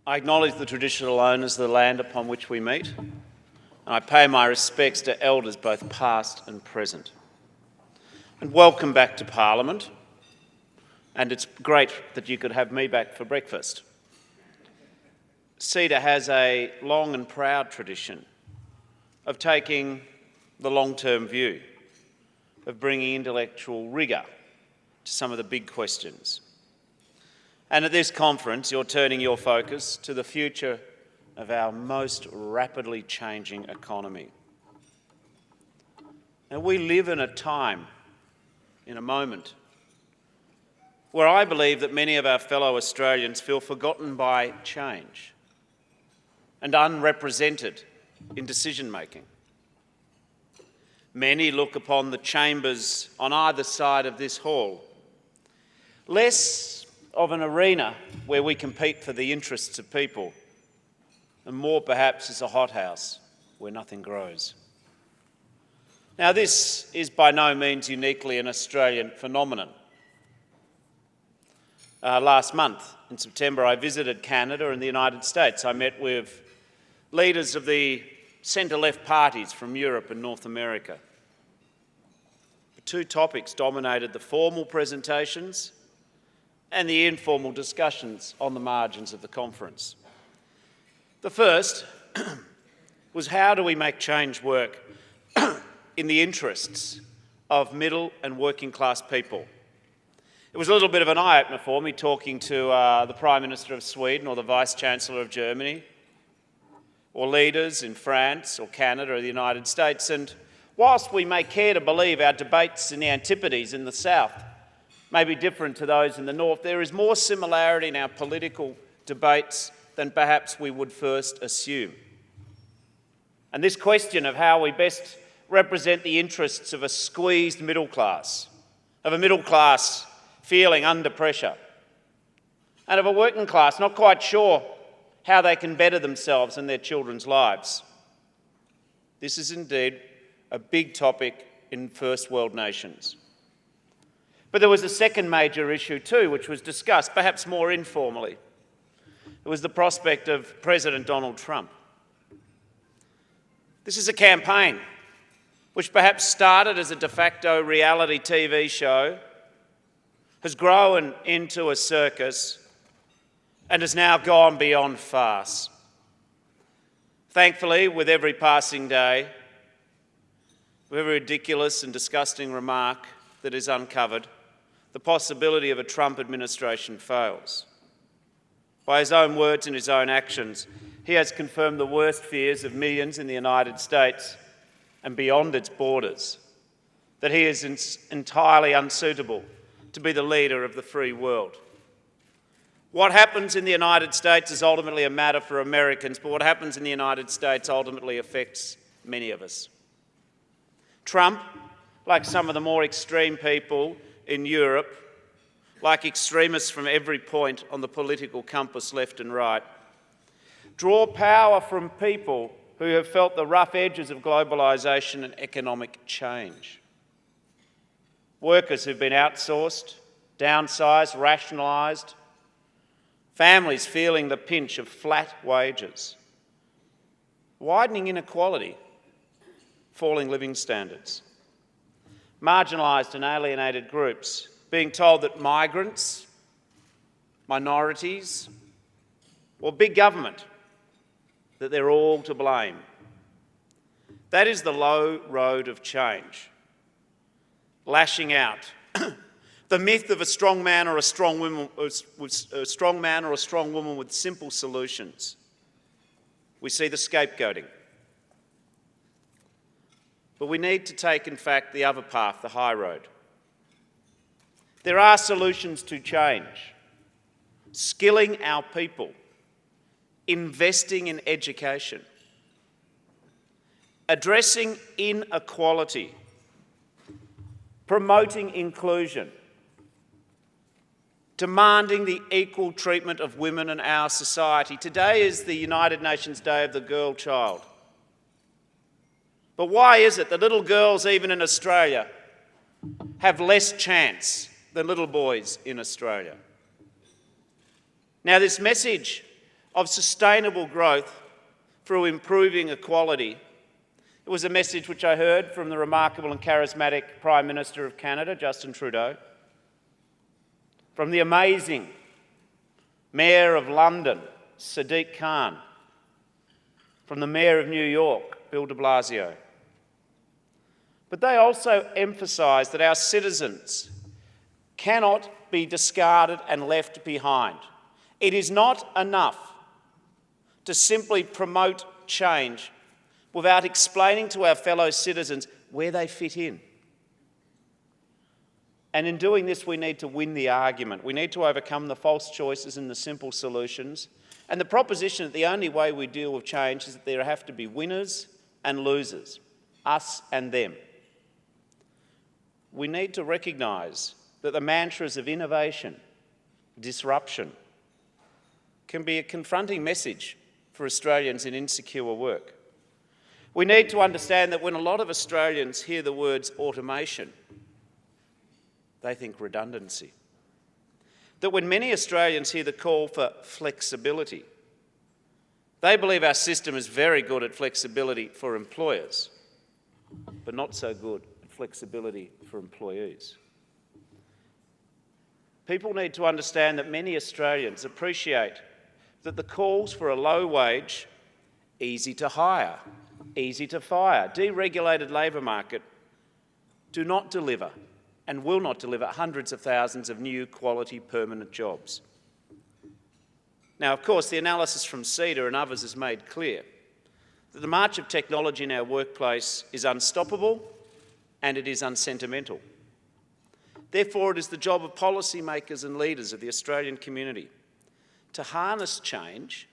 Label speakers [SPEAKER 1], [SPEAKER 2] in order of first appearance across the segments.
[SPEAKER 1] I acknowledge the traditional owners of the land upon which we meet, and I pay my respects to elders both past and present. And welcome back to Parliament, and it's great that you could have me back for breakfast. CEDA has a long and proud tradition of taking the long-term view, of bringing intellectual rigour to some of the big questions. And at this conference, you're turning your focus to the future of our most rapidly changing economy. Now, we live in a time, in a moment, where I believe that many of our fellow Australians feel forgotten by change and unrepresented in decision-making. Many look upon the chambers on either side of this hall less of an arena where we compete for the interests of people, and more perhaps as a hothouse where nothing grows. Now, this is by no means uniquely an Australian phenomenon. Last month, in September, I visited Canada and the United States. I met with leaders of the centre-left parties from Europe and North America. The two topics dominated the formal presentations and the informal discussions on the margins of the conference. The first was, how do we make change work in the interests of middle and working class people? It was a little bit of an eye-opener for me talking to the Prime Minister of Sweden or the Vice-Chancellor of Germany, or leaders in France or Canada or the United States. And whilst we may care to believe our debates in the Antipodes in the South may be different to those in the North, there is more similarity in our political debates than perhaps we would first assume. And this question of how we best represent the interests of a squeezed middle class, of a middle class feeling under pressure, and of a working class not quite sure how they can better themselves and their children's lives. This is indeed a big topic in first world nations. But there was a second major issue too, which was discussed, perhaps more informally. It was the prospect of President Donald Trump. This is a campaign which perhaps started as a de facto reality TV show, has grown into a circus, and has now gone beyond farce. Thankfully, with every passing day, with every ridiculous and disgusting remark that is uncovered, the possibility of a Trump administration fails. By his own words and his own actions, he has confirmed the worst fears of millions in the United States and beyond its borders, that he is entirely unsuitable to be the leader of the free world. What happens in the United States is ultimately a matter for Americans, but what happens in the United States ultimately affects many of us. Trump, like some of the more extreme people in Europe, like extremists from every point on the political compass, left and right, draw power from people who have felt the rough edges of globalisation and economic change. Workers who've been outsourced, downsized, rationalised, families feeling the pinch of flat wages, widening inequality, falling living standards, marginalised and alienated groups being told that migrants, minorities, or big government, that they're all to blame. That is the low road of change. Lashing out. The myth of a strong man or a strong woman with simple solutions. We see the scapegoating. But we need to take, in fact, the other path, the high road. There are solutions to change. Skilling our people, investing in education, addressing inequality, promoting inclusion, demanding the equal treatment of women in our society. Today is the United Nations Day of the Girl Child. But why is it that little girls, even in Australia, have less chance than little boys in Australia? Now, this message of sustainable growth through improving equality. It was a message which I heard from the remarkable and charismatic Prime Minister of Canada, Justin Trudeau, from the amazing Mayor of London, Sadiq Khan, from the Mayor of New York, Bill de Blasio. But they also emphasised that our citizens cannot be discarded and left behind. It is not enough to simply promote change without explaining to our fellow citizens where they fit in. And in doing this, we need to win the argument. We need to overcome the false choices and the simple solutions, and the proposition that the only way we deal with change is that there have to be winners and losers, us and them. We need to recognise that the mantras of innovation, disruption, can be a confronting message for Australians in insecure work. We need to understand that when a lot of Australians hear the words automation, they think redundancy. That when many Australians hear the call for flexibility, they believe our system is very good at flexibility for employers, but not so good at flexibility for employees. People need to understand that many Australians appreciate that the calls for a low wage, easy to hire, easy to fire, deregulated labour market do not deliver and will not deliver hundreds of thousands of new quality permanent jobs. Now, of course, the analysis from CEDA and others has made clear that the march of technology in our workplace is unstoppable and it is unsentimental. Therefore, it is the job of policymakers and leaders of the Australian community to harness change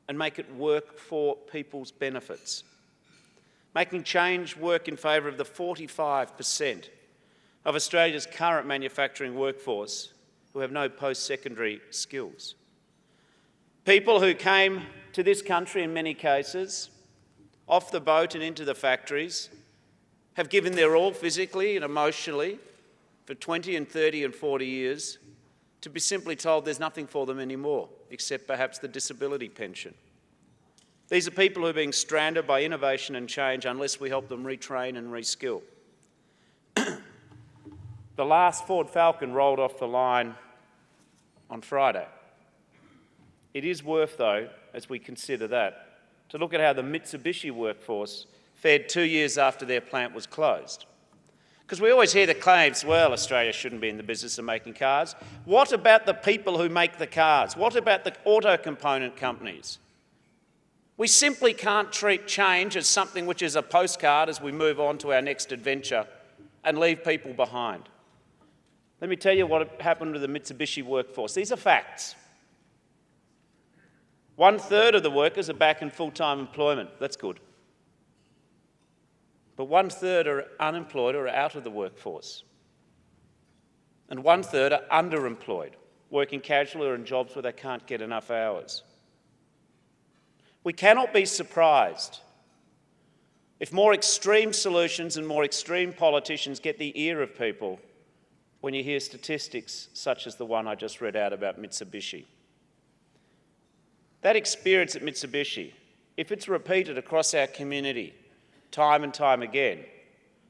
[SPEAKER 1] and make it work for people's benefits. Making change work in favour of the 45% of Australia's current manufacturing workforce who have no post-secondary skills. People who came to this country in many cases, off the boat and into the factories, have given their all physically and emotionally for 20 and 30 and 40 years to be simply told there's nothing for them anymore, except perhaps the disability pension. These are people who are being stranded by innovation and change unless we help them retrain and reskill. The last Ford Falcon rolled off the line on Friday. It is worth, though, as we consider that, to look at how the Mitsubishi workforce fared 2 years after their plant was closed. Because we always hear the claims, well, Australia shouldn't be in the business of making cars. What about the people who make the cars? What about the auto component companies? We simply can't treat change as something which is a postcard as we move on to our next adventure and leave people behind. Let me tell you what happened to the Mitsubishi workforce. These are facts. 1/3 of the workers are back in full-time employment. That's good. But 1/3 are unemployed or out of the workforce. And 1/3 are underemployed, working casually or in jobs where they can't get enough hours. We cannot be surprised if more extreme solutions and more extreme politicians get the ear of people when you hear statistics such as the one I just read out about Mitsubishi. That experience at Mitsubishi, if it's repeated across our community time and time again,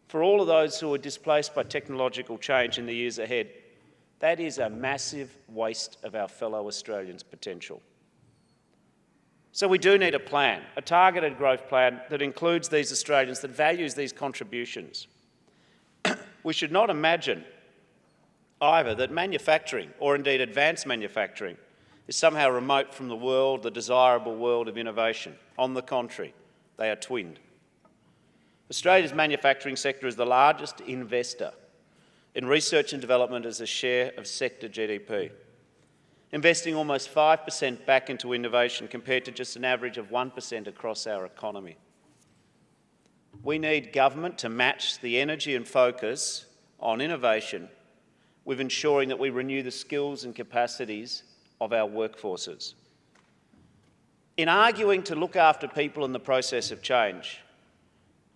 [SPEAKER 1] for all of those who are displaced by technological change in the years ahead, that is a massive waste of our fellow Australians' potential. So we do need a plan, a targeted growth plan that includes these Australians, that values these contributions. We should not imagine either that manufacturing, or indeed advanced manufacturing, is somehow remote from the world, the desirable world of innovation. On the contrary, they are twinned. Australia's manufacturing sector is the largest investor in research and development as a share of sector GDP, investing almost 5% back into innovation compared to just an average of 1% across our economy. We need government to match the energy and focus on innovation with ensuring that we renew the skills and capacities of our workforces. In arguing to look after people in the process of change,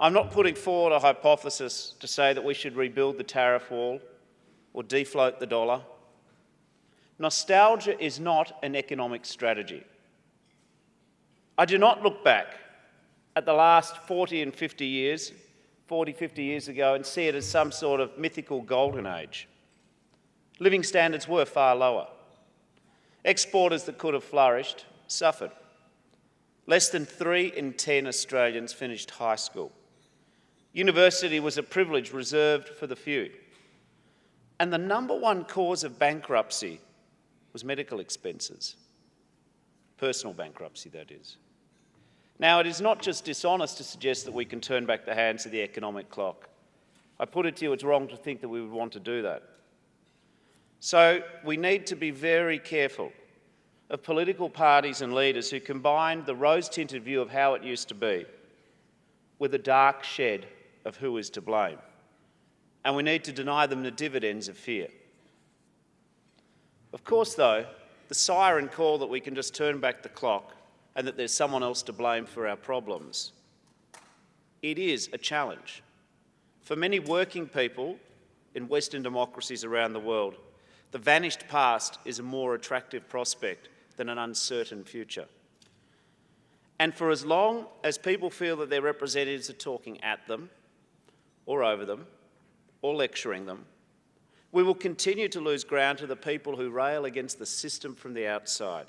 [SPEAKER 1] I'm not putting forward a hypothesis to say that we should rebuild the tariff wall or defloat the dollar. Nostalgia is not an economic strategy. I do not look back at the last 40, 50 years ago and see it as some sort of mythical golden age. Living standards were far lower. Exporters that could have flourished suffered. Less than 3 in 10 Australians finished high school. University was a privilege reserved for the few. And the number one cause of bankruptcy was medical expenses. Personal bankruptcy, that is. Now, it is not just dishonest to suggest that we can turn back the hands of the economic clock. I put it to you, it's wrong to think that we would want to do that. So we need to be very careful of political parties and leaders who combine the rose-tinted view of how it used to be with a dark shed of who is to blame. And we need to deny them the dividends of fear. Of course, though, the siren call that we can just turn back the clock and that there's someone else to blame for our problems, it is a challenge. For many working people in Western democracies around the world, the vanished past is a more attractive prospect than an uncertain future. And for as long as people feel that their representatives are talking at them, or over them, or lecturing them, we will continue to lose ground to the people who rail against the system from the outside.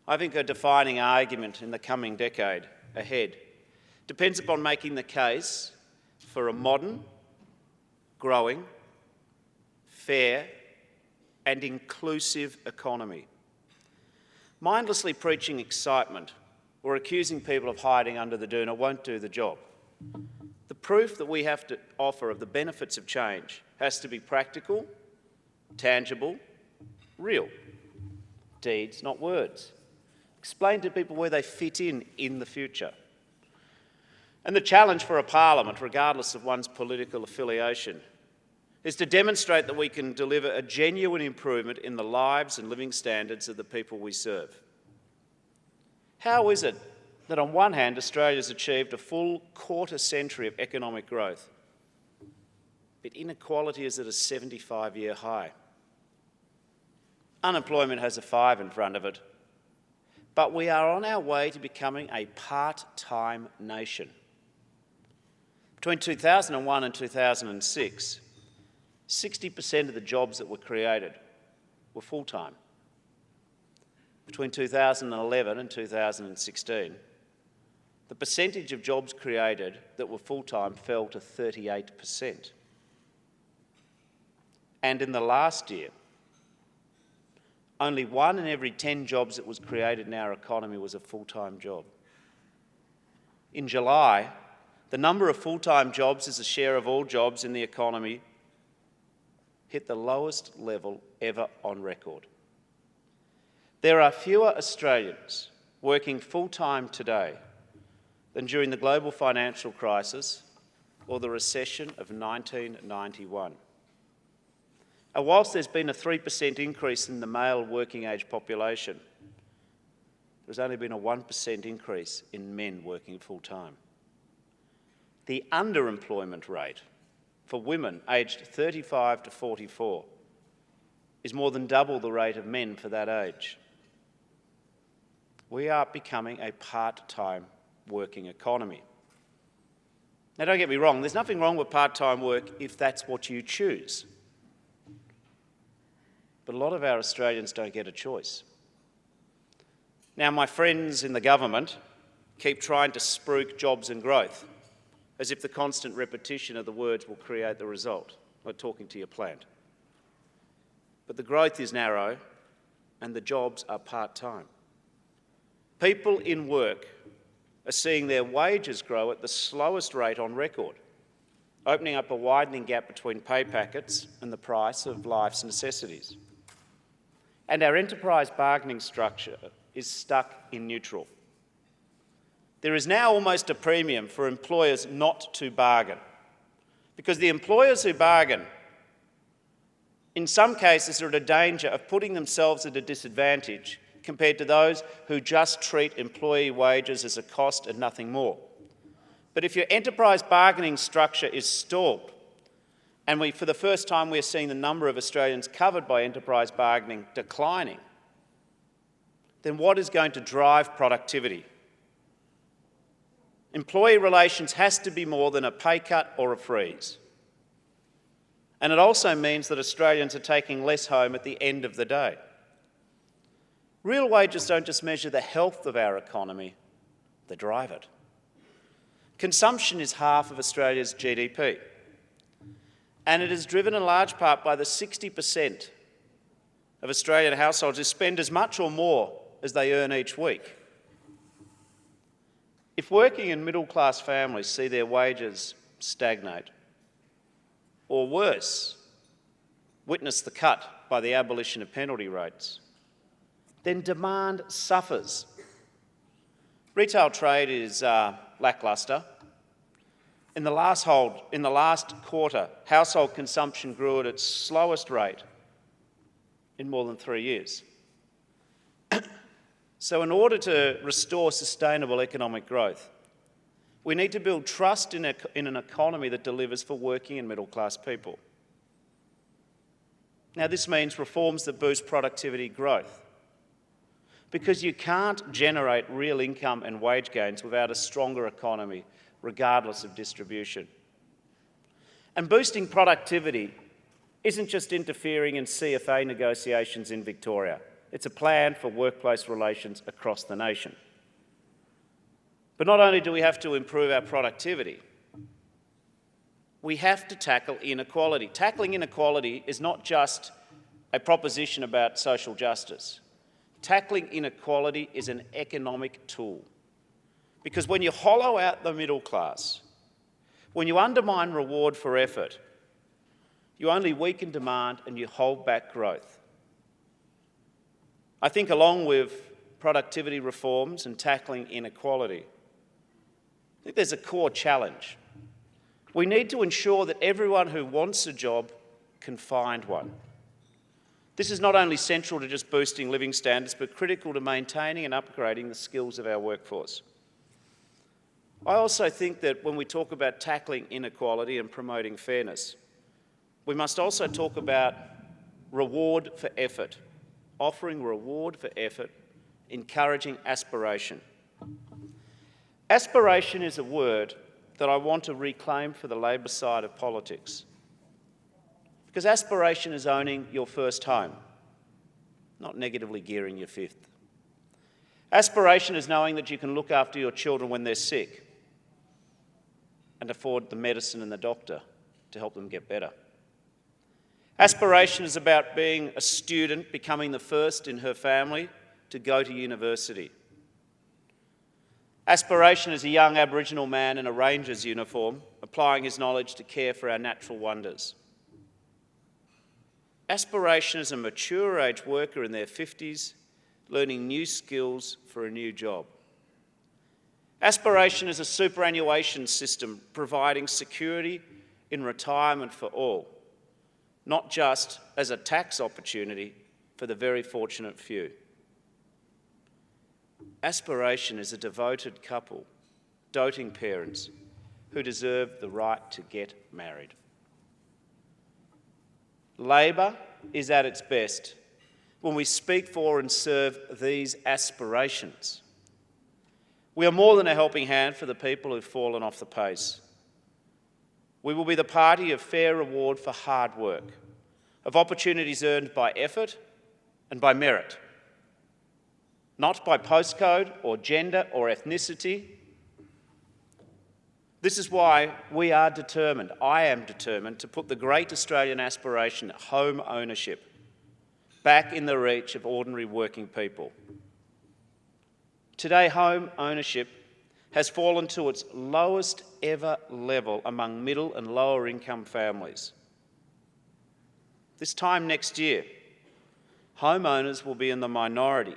[SPEAKER 1] I think a defining argument in the coming decade ahead depends upon making the case for a modern, growing, fair and inclusive economy. Mindlessly preaching excitement or accusing people of hiding under the doona won't do the job. The proof that we have to offer of the benefits of change has to be practical, tangible, real. Deeds, not words. Explain to people where they fit in the future. And the challenge for a parliament, regardless of one's political affiliation, is to demonstrate that we can deliver a genuine improvement in the lives and living standards of the people we serve. How is it that on one hand Australia's achieved a full quarter century of economic growth, but inequality is at a 75-year high? Unemployment has a 5 in front of it, but we are on our way to becoming a part-time nation. Between 2001 and 2006, 60% of the jobs that were created were full-time. Between 2011 and 2016, the percentage of jobs created that were full-time fell to 38%. And in the last year, only 1 in every 10 jobs that was created in our economy was a full-time job. In July, the number of full-time jobs as a share of all jobs in the economy hit the lowest level ever on record. There are fewer Australians working full-time today than during the global financial crisis or the recession of 1991. And whilst there's been a 3% increase in the male working age population, there's only been a 1% increase in men working full-time. The underemployment rate for women aged 35 to 44 is more than double the rate of men for that age. We are becoming a part-time working economy. Now, don't get me wrong, there's nothing wrong with part-time work if that's what you choose. But a lot of our Australians don't get a choice. Now, my friends in the government keep trying to spruik jobs and growth, as if the constant repetition of the words will create the result, like talking to your plant. But the growth is narrow and the jobs are part-time. People in work are seeing their wages grow at the slowest rate on record, opening up a widening gap between pay packets and the price of life's necessities. And our enterprise bargaining structure is stuck in neutral. There is now almost a premium for employers not to bargain, because the employers who bargain, in some cases, are at a danger of putting themselves at a disadvantage compared to those who just treat employee wages as a cost and nothing more. But if your enterprise bargaining structure is stalled, and for the first time we're seeing the number of Australians covered by enterprise bargaining declining, then what is going to drive productivity? Employee relations has to be more than a pay cut or a freeze. And it also means that Australians are taking less home at the end of the day. Real wages don't just measure the health of our economy, they drive it. Consumption is half of Australia's GDP, and it is driven in large part by the 60% of Australian households who spend as much or more as they earn each week. If working and middle-class families see their wages stagnate, or worse, witness the cut by the abolition of penalty rates, then demand suffers. Retail trade is lacklustre. In the last quarter, household consumption grew at its slowest rate in more than 3 years. So in order to restore sustainable economic growth, we need to build trust in an economy that delivers for working and middle-class people. Now, this means reforms that boost productivity growth, because you can't generate real income and wage gains without a stronger economy, regardless of distribution. And boosting productivity isn't just interfering in CFA negotiations in Victoria. It's a plan for workplace relations across the nation. But not only do we have to improve our productivity, we have to tackle inequality. Tackling inequality is not just a proposition about social justice. Tackling inequality is an economic tool. Because when you hollow out the middle class, when you undermine reward for effort, you only weaken demand and you hold back growth. I think along with productivity reforms and tackling inequality, I think there's a core challenge. We need to ensure that everyone who wants a job can find one. This is not only central to just boosting living standards, but critical to maintaining and upgrading the skills of our workforce. I also think that when we talk about tackling inequality and promoting fairness, we must also talk about reward for effort, offering reward for effort, encouraging aspiration. Aspiration is a word that I want to reclaim for the Labor side of politics. Because aspiration is owning your first home, not negatively gearing your fifth. Aspiration is knowing that you can look after your children when they're sick and afford the medicine and the doctor to help them get better. Aspiration is about being a student, becoming the first in her family to go to university. Aspiration is a young Aboriginal man in a ranger's uniform, applying his knowledge to care for our natural wonders. Aspiration is a mature age worker in their 50s, learning new skills for a new job. Aspiration is a superannuation system providing security in retirement for all, not just as a tax opportunity for the very fortunate few. Aspiration is a devoted couple, doting parents who deserve the right to get married. Labor is at its best when we speak for and serve these aspirations. We are more than a helping hand for the people who've fallen off the pace. We will be the party of fair reward for hard work, of opportunities earned by effort and by merit, not by postcode or gender or ethnicity. This is why we are determined, I am determined, to put the great Australian aspiration, home ownership, back in the reach of ordinary working people. Today, home ownership has fallen to its lowest ever level among middle and lower income families. This time next year, homeowners will be in the minority,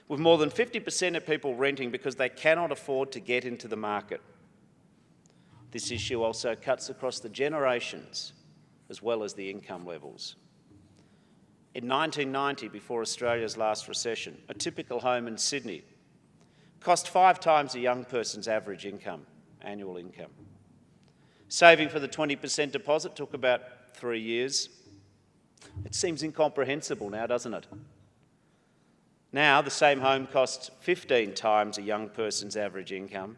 [SPEAKER 1] with more than 50% of people renting because they cannot afford to get into the market. This issue also cuts across the generations as well as the income levels. In 1990, before Australia's last recession, a typical home in Sydney cost 5 times a young person's average income, annual income. Saving for the 20% deposit took about 3 years. It seems incomprehensible now, doesn't it? Now, the same home costs 15 times a young person's average income,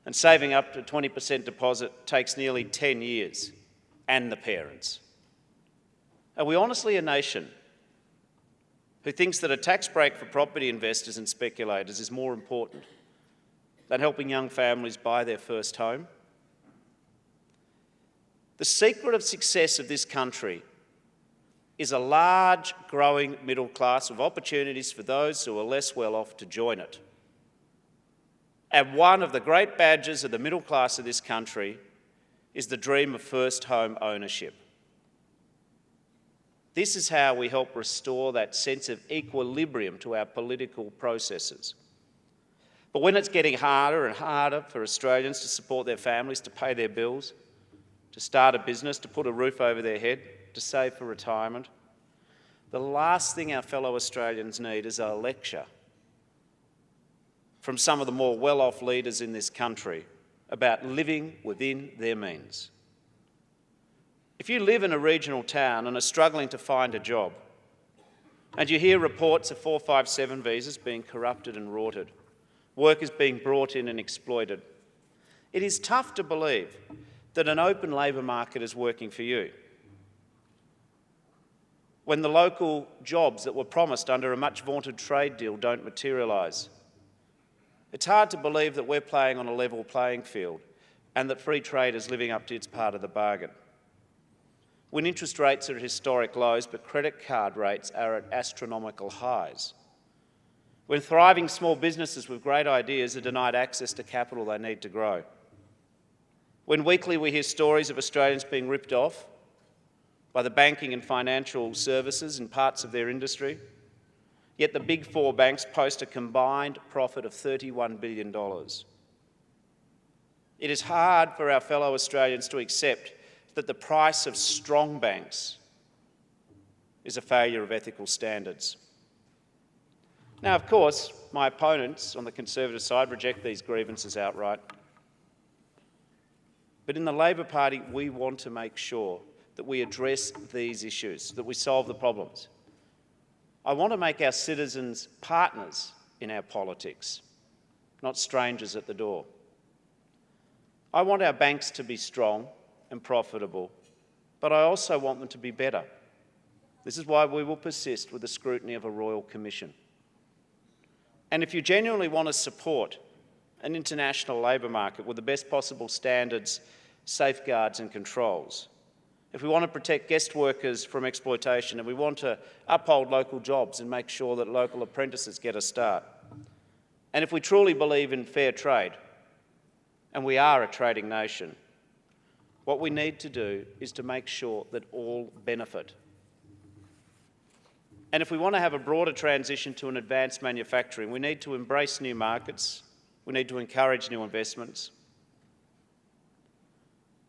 [SPEAKER 1] and saving up to a 20% deposit takes nearly 10 years, and the parents. Are we honestly a nation who thinks that a tax break for property investors and speculators is more important than helping young families buy their first home? The secret of success of this country is a large, growing middle class with opportunities for those who are less well off to join it. And one of the great badges of the middle class of this country is the dream of first home ownership. This is how we help restore that sense of equilibrium to our political processes. But when it's getting harder and harder for Australians to support their families, to pay their bills, to start a business, to put a roof over their head, to save for retirement, the last thing our fellow Australians need is a lecture from some of the more well-off leaders in this country about living within their means. If you live in a regional town and are struggling to find a job, and you hear reports of 457 visas being corrupted and rorted, workers being brought in and exploited, it is tough to believe that an open labour market is working for you, when the local jobs that were promised under a much-vaunted trade deal don't materialise. It's hard to believe that we're playing on a level playing field and that free trade is living up to its part of the bargain. When interest rates are at historic lows but credit card rates are at astronomical highs. When thriving small businesses with great ideas are denied access to capital they need to grow. When weekly we hear stories of Australians being ripped off by the banking and financial services in parts of their industry, yet the big four banks post a combined profit of $31 billion. It is hard for our fellow Australians to accept that the price of strong banks is a failure of ethical standards. Now, of course, my opponents on the Conservative side reject these grievances outright. But in the Labor Party, we want to make sure that we address these issues, that we solve the problems. I want to make our citizens partners in our politics, not strangers at the door. I want our banks to be strong and profitable, but I also want them to be better. This is why we will persist with the scrutiny of a Royal Commission. And if you genuinely want to support an international labour market with the best possible standards, safeguards and controls, if we want to protect guest workers from exploitation, and we want to uphold local jobs and make sure that local apprentices get a start, and if we truly believe in fair trade, and we are a trading nation, what we need to do is to make sure that all benefit. And if we want to have a broader transition to an advanced manufacturing, we need to embrace new markets, we need to encourage new investments.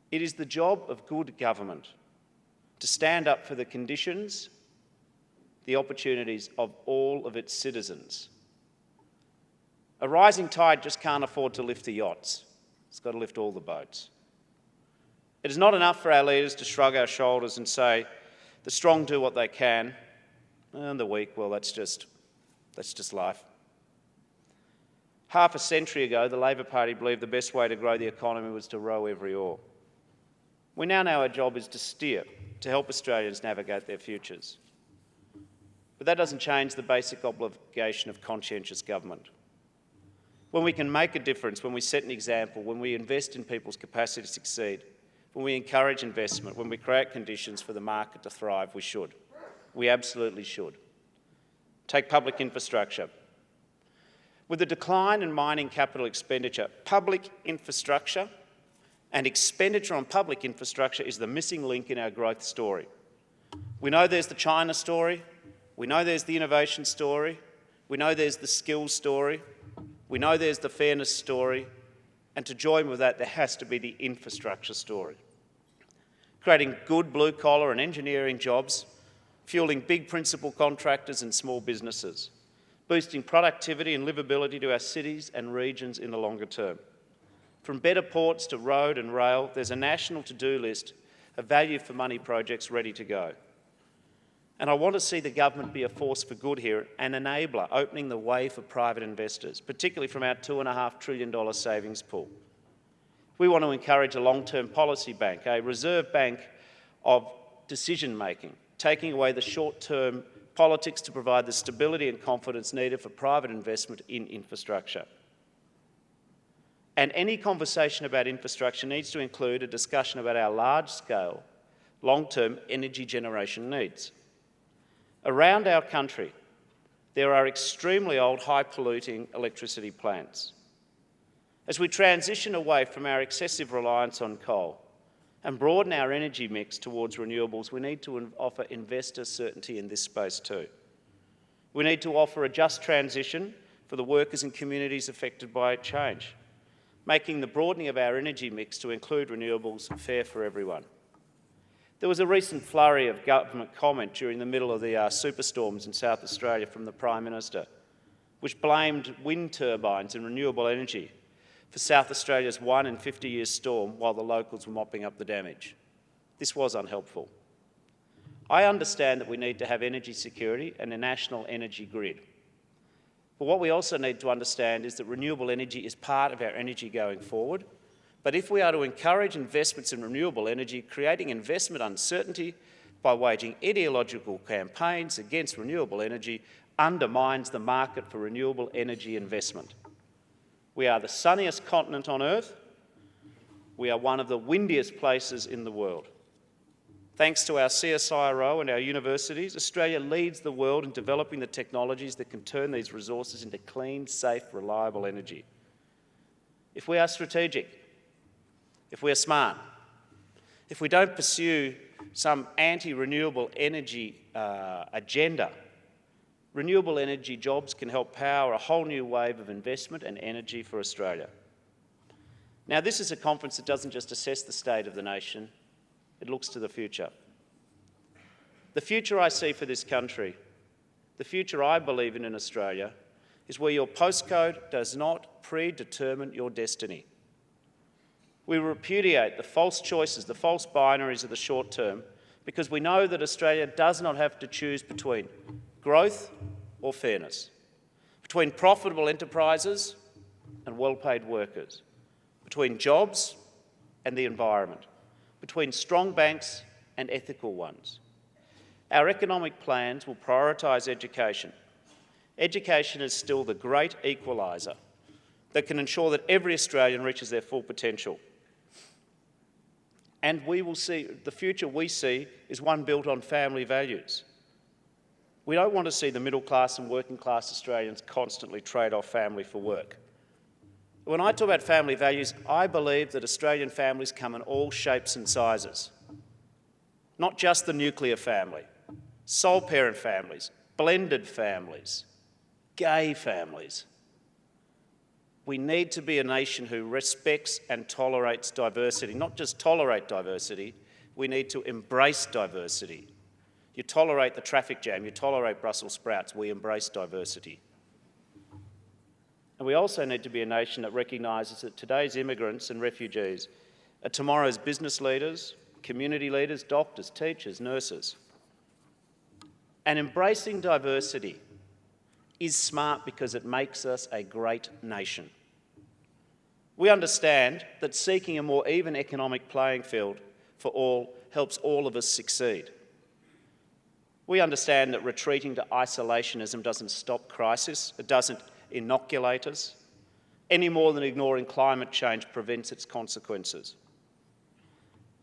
[SPEAKER 1] It is the job of good government to stand up for the conditions, the opportunities of all of its citizens. A rising tide just can't afford to lift the yachts. It's got to lift all the boats. It is not enough for our leaders to shrug our shoulders and say, the strong do what they can, and the weak, well, that's just life. Half a century ago, the Labor Party believed the best way to grow the economy was to row every oar. We now know our job is to steer, to help Australians navigate their futures. But that doesn't change the basic obligation of conscientious government. When we can make a difference, when we set an example, when we invest in people's capacity to succeed, when we encourage investment, when we create conditions for the market to thrive, we should. We absolutely should. Take public infrastructure. With the decline in mining capital expenditure, public infrastructure and expenditure on public infrastructure is the missing link in our growth story. We know there's the China story, we know there's the innovation story, we know there's the skills story, we know there's the fairness story, and to join with that, there has to be the infrastructure story. Creating good blue-collar and engineering jobs, fueling big principal contractors and small businesses, boosting productivity and livability to our cities and regions in the longer term. From better ports to road and rail, there's a national to-do list of value for money projects ready to go. And I want to see the government be a force for good here, an enabler, opening the way for private investors, particularly from our $2.5 trillion savings pool. We want to encourage a long-term policy bank, a reserve bank of decision-making, taking away the short-term politics to provide the stability and confidence needed for private investment in infrastructure. And any conversation about infrastructure needs to include a discussion about our large-scale, long-term energy generation needs. Around our country, there are extremely old, high-polluting electricity plants. As we transition away from our excessive reliance on coal and broaden our energy mix towards renewables, we need to offer investor certainty in this space too. We need to offer a just transition for the workers and communities affected by change, making the broadening of our energy mix to include renewables fair for everyone. There was a recent flurry of government comment during the middle of the superstorms in South Australia from the Prime Minister, which blamed wind turbines and renewable energy for South Australia's 1 in 50-year storm while the locals were mopping up the damage. This was unhelpful. I understand that we need to have energy security and a national energy grid. But what we also need to understand is that renewable energy is part of our energy going forward. But if we are to encourage investments in renewable energy, creating investment uncertainty by waging ideological campaigns against renewable energy undermines the market for renewable energy investment. We are the sunniest continent on Earth. We are one of the windiest places in the world. Thanks to our CSIRO and our universities, Australia leads the world in developing the technologies that can turn these resources into clean, safe, reliable energy. If we are strategic, if we are smart, if we don't pursue some anti-renewable energy agenda, renewable energy jobs can help power a whole new wave of investment and energy for Australia. Now, this is a conference that doesn't just assess the state of the nation, it looks to the future. The future I see for this country, the future I believe in Australia, is where your postcode does not predetermine your destiny. We repudiate the false choices, the false binaries of the short term, because we know that Australia does not have to choose between growth or fairness, between profitable enterprises and well-paid workers, between jobs and the environment, between strong banks and ethical ones. Our economic plans will prioritise education. Education is still the great equaliser that can ensure that every Australian reaches their full potential. And we will see, the future we see is one built on family values. We don't want to see the middle class and working class Australians constantly trade off family for work. When I talk about family values, I believe that Australian families come in all shapes and sizes. Not just the nuclear family, sole parent families, blended families, gay families. We need to be a nation who respects and tolerates diversity. Not just tolerate diversity, we need to embrace diversity. You tolerate the traffic jam, you tolerate Brussels sprouts, we embrace diversity. And we also need to be a nation that recognises that today's immigrants and refugees are tomorrow's business leaders, community leaders, doctors, teachers, nurses. And embracing diversity is smart because it makes us a great nation. We understand that seeking a more even economic playing field for all helps all of us succeed. We understand that retreating to isolationism doesn't stop crisis, it doesn't inoculate us, any more than ignoring climate change prevents its consequences.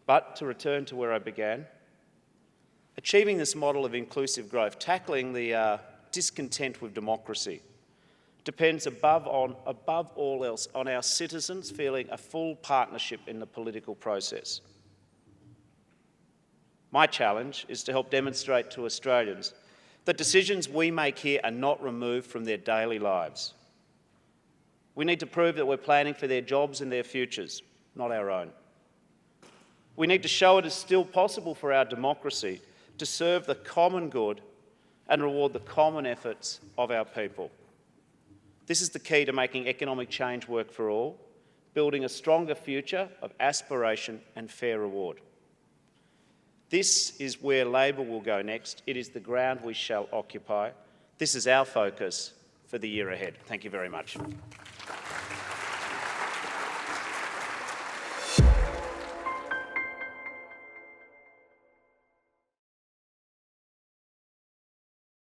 [SPEAKER 1] But to return to where I began, achieving this model of inclusive growth, tackling the discontent with democracy, depends above all else on our citizens feeling a full partnership in the political process. My challenge is to help demonstrate to Australians that decisions we make here are not removed from their daily lives. We need to prove that we're planning for their jobs and their futures, not our own. We need to show it is still possible for our democracy to serve the common good and reward the common efforts of our people. This is the key to making economic change work for all, building a stronger future of aspiration and fair reward. This is where Labor will go next. It is the ground we shall occupy. This is our focus for the year ahead. Thank you very much.